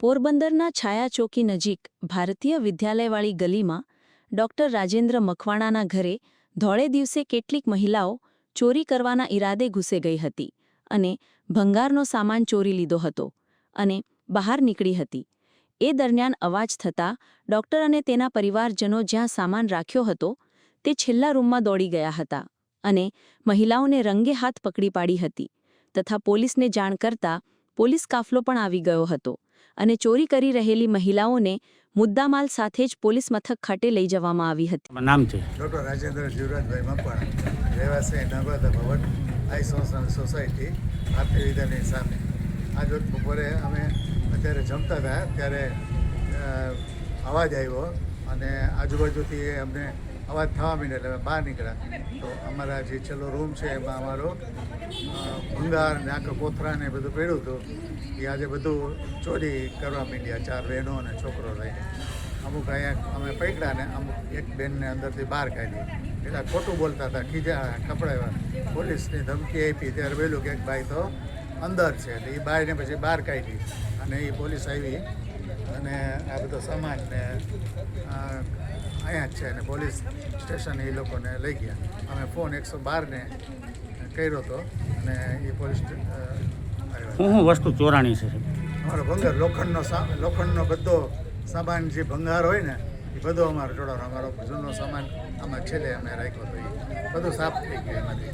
પોરબંદરના છાયા ચોકી નજીક ભારતીય વિદ્યાલયવાળી ગલીમાં ડોક્ટર રાજેન્દ્ર મકવાણાના ઘરે ધોળે દિવસે કેટલીક મહિલાઓ ચોરી કરવાના ઈરાદે ઘૂસે ગઈ હતી અને ભંગારનો સામાન ચોરી લીધો હતો અને બહાર નીકળી હતી. એ દરમિયાન અવાજ થતાં ડોક્ટર અને તેના પરિવારજનો જ્યાં સામાન રાખ્યો હતો તે છેલ્લા રૂમમાં દોડી ગયા હતા અને મહિલાઓને રંગે હાથ પકડી પાડી હતી તથા પોલીસને જાણ કરતા પોલીસ કાફલો પણ આવી ગયો હતો અને ચોરી કરી રહેલી મહિલાઓને મુદ્દામાલ સાથે જ પોલીસ મથક ખાતે લઈ જવામાં આવી હતી. નામ છે ડૉક્ટર રાજેન્દ્ર જીવરાજભાઈ મકવાણા, રહેવાસી નર્મદા ભવન આઈ સોસાયટી ભારતીય વિદ્યાલયની સામે. આજ રોજ બપોરે અમે અત્યારે જમતા હતા ત્યારે અવાજ આવ્યો અને આજુબાજુથી અમને અવાજ થવા માંડ્યો એટલે અમે બહાર નીકળ્યા તો અમારા જે છેલ્લો રૂમ છે એમાં અમારો ભંગાર ને આખા કોથરા ને બધું પડ્યું હતું. એ આજે બધું ચોરી કરવા માંડ્યા, 4 બહેનો અને છોકરો લઈને. અમુક અહીંયા અમે પકડ્યા ને અમુક એક બેનને અંદરથી બહાર કાઢી. એટલે ખોટું બોલતા હતા, ખીજા કપડાવ્યા, પોલીસની ધમકી આપી ત્યારે વહેલું કે ભાઈ તો અંદર છે એટલે એ બાઈને પછી બહાર કાઢી અને એ પોલીસ આવી અને આ બધો સામાન ને અહીંયા જ છે અને પોલીસ સ્ટેશન એ લોકોને લઈ ગયા. અમે ફોન 112ને કર્યો હતો અને એ પોલીસ શું વસ્તુ ચોરાણી છે? અમારો ભંગાર લોખંડનો બધો સામાન જે ભંગાર હોય ને એ બધો અમારો જોડાવાનો. અમારો જૂનો સામાન આમાં છેલ્લે અમે રાખ્યો હતો, એ બધું સાફ થઈ ગયું એમાંથી.